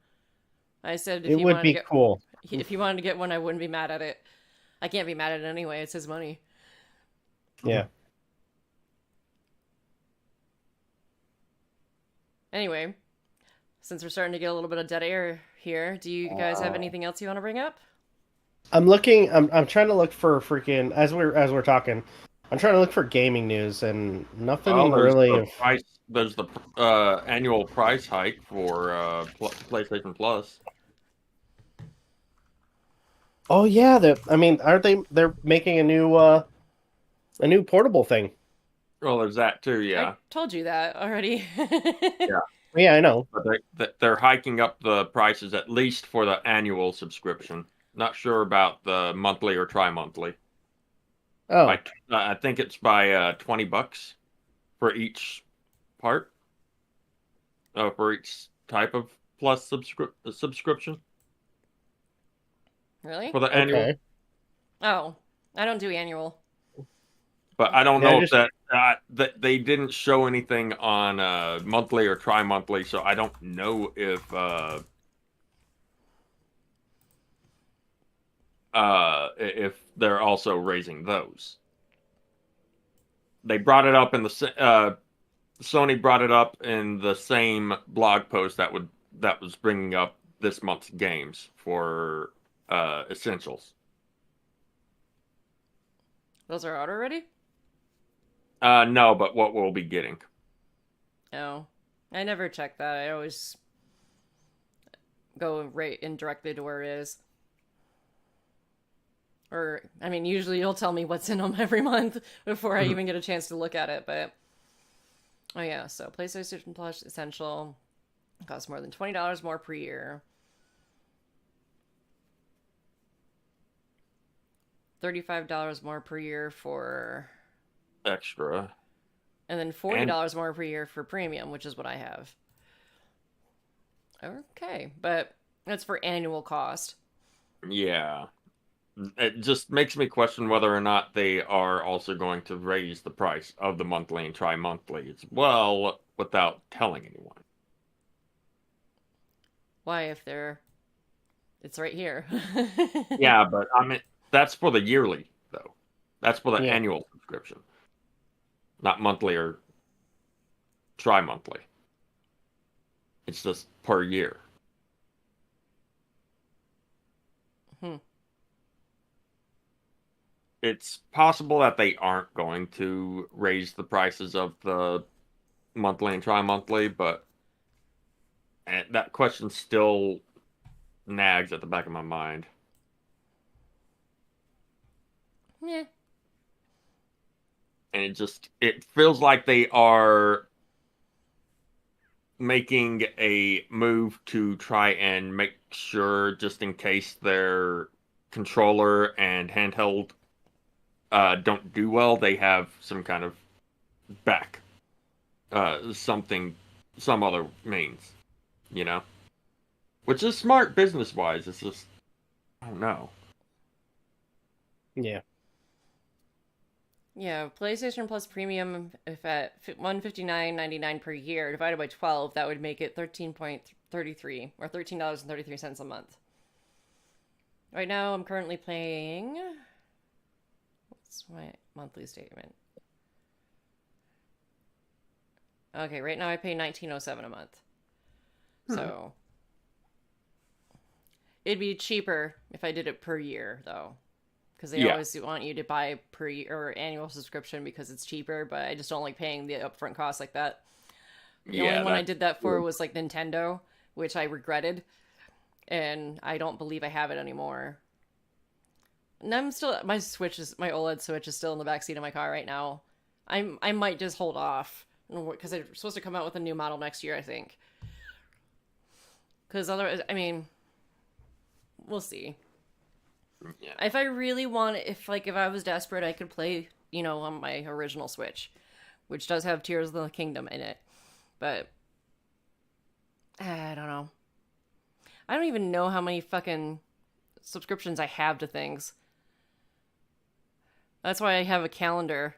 I said if It he would wanted be to get cool. if he wanted to get one, I wouldn't be mad at it. I can't be mad at it anyway. It's his money. Yeah. Anyway, since we're starting to get a little bit of dead air here, do you guys have anything else you want to bring up? I'm looking. I'm trying to look for freaking as we're talking. I'm trying to look for gaming news and nothing really. There's the annual price hike for PlayStation Plus. Oh yeah, I mean, aren't they? They're making a new portable thing. Well, there's that too. Yeah. I told you that already. Yeah. Yeah, I know. But they're hiking up the prices at least for the annual subscription. Not sure about the monthly or tri-monthly. Oh, I think it's by $20 for each part. For each type of Plus subscription Really? for the annual. okay. Oh, I don't do annual. But I don't Yeah, know if that they didn't show anything on monthly or tri-monthly, so I don't know if they're also raising those. They brought it up in the Sony brought it up in the same blog post that was bringing up this month's games for Essentials. Those are out already? No, but what we'll be getting. Oh, I never check that. I always go right in directly to where it is. Or, I mean, usually you'll tell me what's in them every month before I even get a chance to look at it, but... Oh yeah, so PlayStation Plus Essential costs more than $20 more per year. $35 more per year for... Extra. And then $40 more per year for premium, which is what I have. Okay, but that's for annual cost. Yeah. It just makes me question whether or not they are also going to raise the price of the monthly and tri-monthly as well without telling anyone. Why, if they're... It's right here. Yeah, but I mean, that's for the yearly, though. That's for the Yeah. annual subscription. Not monthly or tri-monthly. It's just per year. It's possible that they aren't going to raise the prices of the monthly and tri-monthly, but that question still nags at the back of my mind. Yeah. And it feels like they are making a move to try and make sure, just in case their controller and handheld don't do well, they have some kind of back, some other means, you know? Which is smart business-wise. It's just, I don't know. Yeah. Yeah, PlayStation Plus Premium, if at $159.99 per year divided by 12, that would make it $13.33 or $13.33 a month. Right now, I'm currently paying... What's my monthly statement? Okay, right now I pay $19.07 a month. So it'd be cheaper if I did it per year, though. Because they always want you to buy per year or annual subscription because it's cheaper, but I just don't like paying the upfront cost like that. The only one I did that for was like Nintendo, which I regretted, and I don't believe I have it anymore. And I'm still my OLED Switch is still in the backseat of my car right now. I might just hold off because they're supposed to come out with a new model next year, I think. Because otherwise, I mean, we'll see. Yeah. If I really want, if I was desperate, I could play, on my original Switch, which does have Tears of the Kingdom in it. But I don't know. I don't even know how many fucking subscriptions I have to things. That's why I have a calendar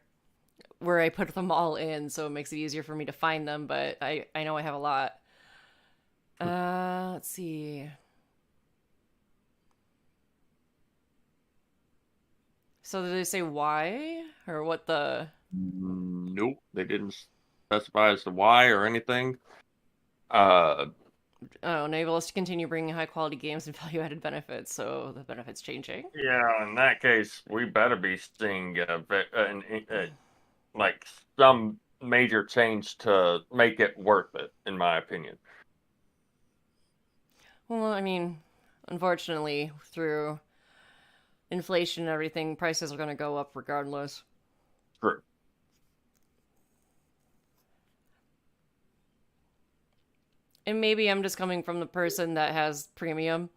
where I put them all in, so it makes it easier for me to find them, but I know I have a lot. Let's see. So did they say why? Or what the... Nope, they didn't specify as to why or anything. Enable us to continue bringing high-quality games and value-added benefits, so the benefits changing? Yeah, in that case, we better be seeing like some major change to make it worth it, in my opinion. Well, I mean, unfortunately, through inflation and everything, prices are going to go up regardless. True. And maybe I'm just coming from the person that has premium,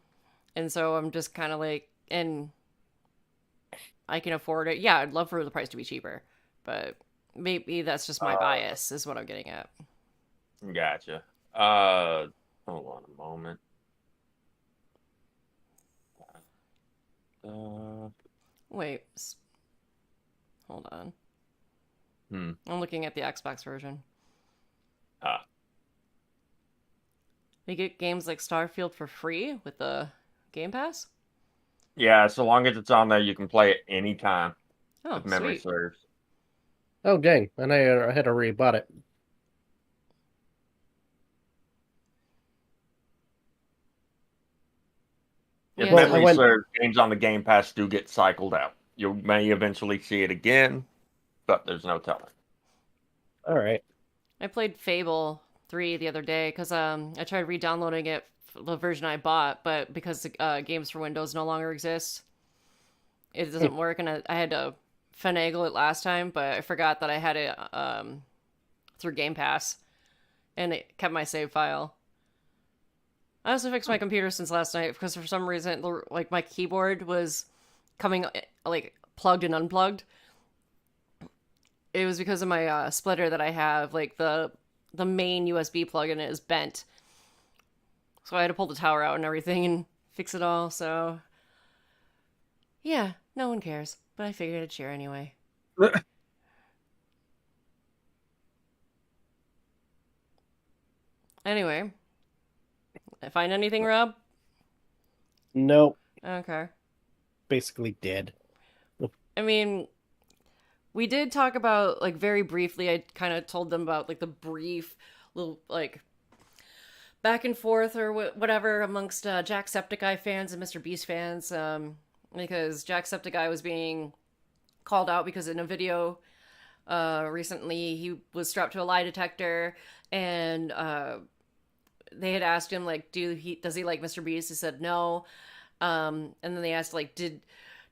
and so I'm just kind of like, and I can afford it. Yeah, I'd love for the price to be cheaper, but maybe that's just my bias, is what I'm getting at. Gotcha. Hold on a moment. Wait. Hold on. Hmm. I'm looking at the Xbox version. Ah. They get games like Starfield for free with the Game Pass? Yeah, so long as it's on there, you can play it anytime. Oh, if memory sweet. serves. Oh, dang. And I had already bought it. If Yeah, memory serves, games on the Game Pass do get cycled out. You may eventually see it again, but there's no telling. All right. I played Fable 3 the other day because I tried re-downloading it, the version I bought, but because Games for Windows no longer exists, it doesn't work, and I had to finagle it last time, but I forgot that I had it through Game Pass, and it kept my save file. I also fixed my computer since last night because for some reason, like, my keyboard was coming like plugged and unplugged. It was because of my splitter that I have, like the main USB plug in it is bent. So I had to pull the tower out and everything and fix it all, so... Yeah, no one cares, but I figured I'd share anyway. Anyway. Find anything, Rob? Nope. Okay. Basically dead. I mean, we did talk about, like, very briefly, I kind of told them about, like, the brief little, like, back and forth or whatever amongst Jacksepticeye fans and Mr. Beast fans, because Jacksepticeye was being called out because in a video recently he was strapped to a lie detector, and they had asked him, like, does he like Mr. Beast? He said no. And then they asked, like, do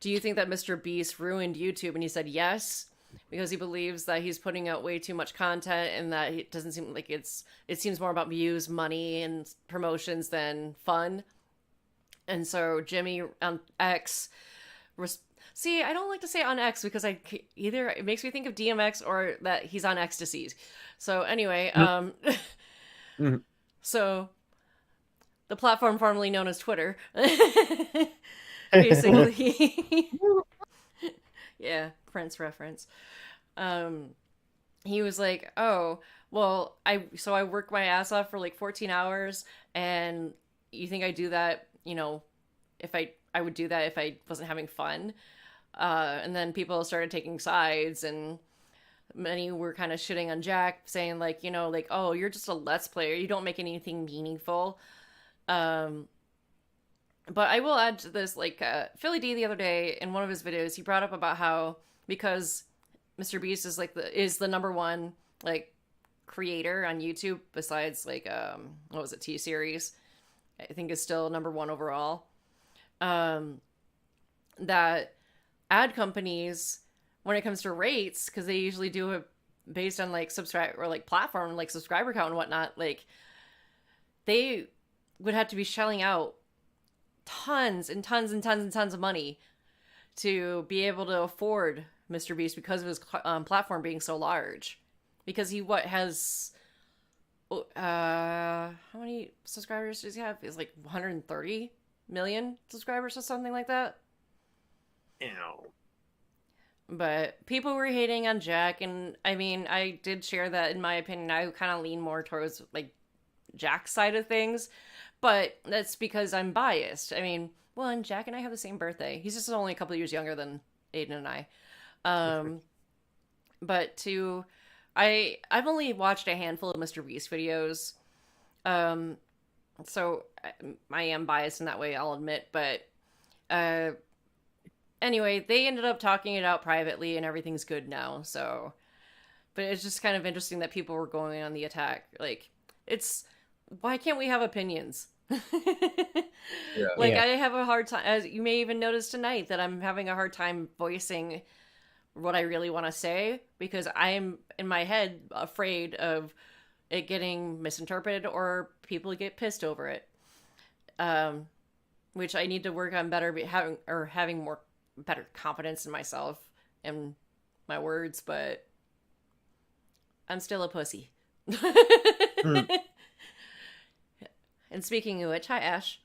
you think that Mr. Beast ruined YouTube? And he said yes, because he believes that he's putting out way too much content and that it doesn't seem like it seems more about views, money, and promotions than fun. And so Jimmy on X, see, I don't like to say on X because either it makes me think of DMX or that he's on ecstasies. So anyway, so the platform formerly known as Twitter, basically, yeah, Prince reference. He was like, oh, well, I work my ass off for like 14 hours, and you think I do that, if I would do that if I wasn't having fun. And then people started taking sides, and many were kind of shitting on Jack, saying like, like, oh, you're just a Let's Player. You don't make anything meaningful. But I will add to this, like, Philly D the other day in one of his videos, he brought up about how, because Mr. Beast is like is the number one, like, creator on YouTube besides, like, what was it, T-Series, I think is still number one overall. That ad companies, when it comes to rates, because they usually do it based on, like, subscribe or like platform, like subscriber count and whatnot, like, they would have to be shelling out tons and tons and tons and tons of money to be able to afford Mr. Beast because of his platform being so large. Because he has how many subscribers does he have? He's like 130 million subscribers or something like that. But people were hating on Jack, and I mean, I did share that in my opinion. I kind of lean more towards like Jack's side of things, but that's because I'm biased. I mean, well, and Jack and I have the same birthday. He's just only a couple of years younger than Aden and I. But I've only watched a handful of Mr. Beast videos, so I am biased in that way, I'll admit. But anyway, they ended up talking it out privately, and everything's good now. So, but it's just kind of interesting that people were going on the attack. Like, why can't we have opinions? I have a hard time, as you may even notice tonight, that I'm having a hard time voicing what I really want to say, because I am in my head afraid of it getting misinterpreted or people get pissed over it. Which I need to work on better, having more better confidence in myself and my words, but I'm still a pussy. And speaking of which, hi Ash.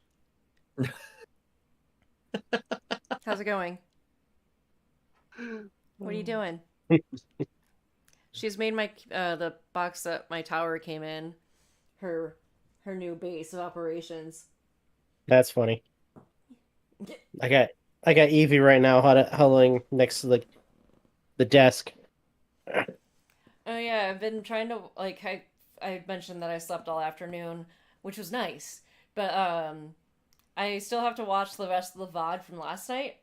How's it going? What are you doing? She's made my the box that my tower came in her new base of operations. That's funny. I got Evie right now huddling next to the desk. Oh yeah, I've been trying to I mentioned that I slept all afternoon, which was nice, but I still have to watch the rest of the VOD from last night.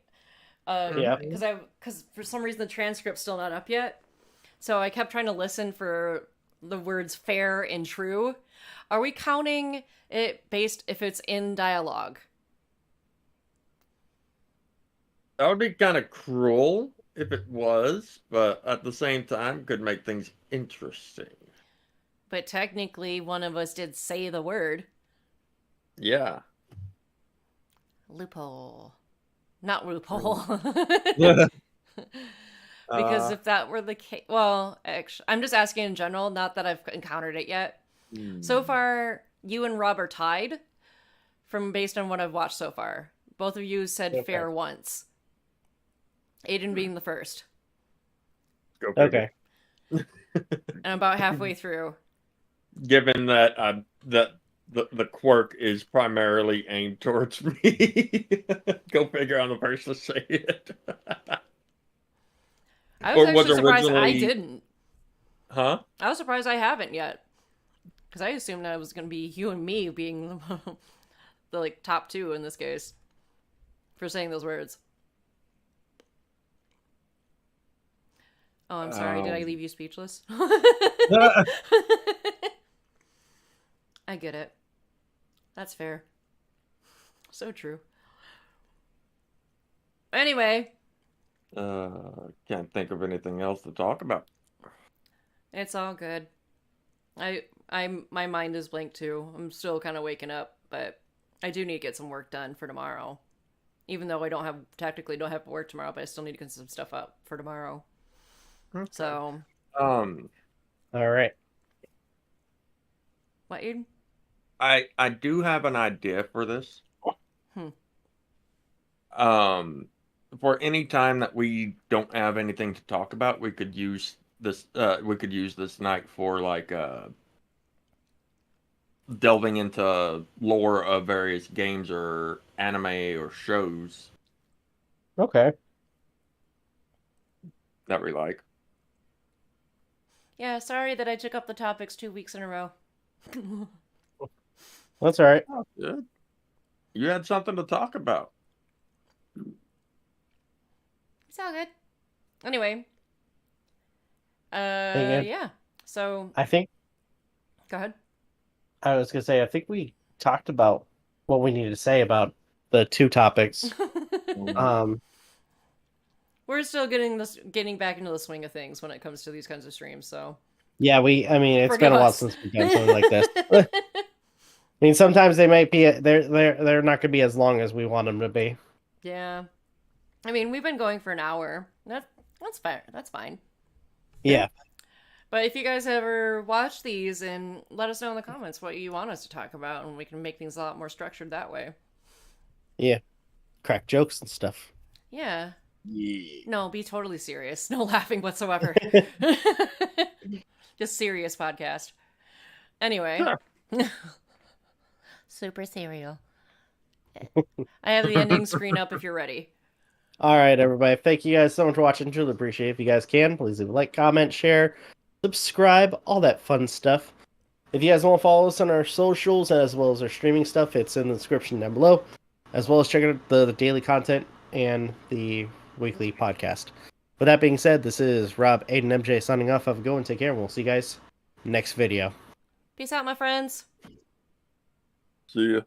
Because for some reason the transcript's still not up yet, so I kept trying to listen for the words fair and true. Are we counting it based if it's in dialogue? That would be kind of cruel if it was, but at the same time could make things interesting. But technically one of us did say the word. Yeah. Loophole. Not loophole. Because if that were the case, well, actually, I'm just asking in general, not that I've encountered it yet. So far, you and Rob are tied, based on what I've watched so far. Both of you said fair once. Aiden being the first. Go figure. Okay. And about halfway through. Given that the quirk is primarily aimed towards me. Go figure, I'm the person to say it. I was actually surprised I didn't. Huh? I was surprised I haven't yet. Because I assumed that it was going to be you and me being the top two in this case. For saying those words. Oh, I'm sorry. Did I leave you speechless? I get it. That's fair. So true. Anyway. Can't think of anything else to talk about. It's all good. My mind is blank too. I'm still kind of waking up, but I do need to get some work done for tomorrow. Even though I technically don't have work tomorrow, but I still need to get some stuff up for tomorrow. Okay. So. All right. What, Aiden? I do have an idea for this. For any time that we don't have anything to talk about, we could use this. We could use this night for delving into lore of various games or anime or shows. Okay. That we like. Yeah, sorry that I took up the topics 2 weeks in a row. That's all right. Oh, good. You had something to talk about. It's all good. Anyway. Yeah. So. I think. Go ahead. I was going to say, I think we talked about what we needed to say about the two topics. We're still getting back into the swing of things when it comes to these kinds of streams, so. Yeah, it's been a while since we've done something like this. I mean, sometimes they might be. They're not going to be as long as we want them to be. Yeah. I mean, we've been going for an hour. That's fair. That's fine. Yeah. But if you guys ever watch these, and let us know in the comments what you want us to talk about, and we can make things a lot more structured that way. Yeah. Crack jokes and stuff. Yeah. Yeah. No, be totally serious. No laughing whatsoever. Just serious podcast. Anyway. Super serial. I have the ending screen up if you're ready. All right, everybody. Thank you guys so much for watching. Truly appreciate it. If you guys can, please leave a like, comment, share, subscribe, all that fun stuff. If you guys want to follow us on our socials as well as our streaming stuff, it's in the description down below, as well as checking out the daily content and the weekly podcast. With that being said, this is Rob, Aden, MJ signing off. Have a good one. Take care, and we'll see you guys next video. Peace out, my friends. See ya.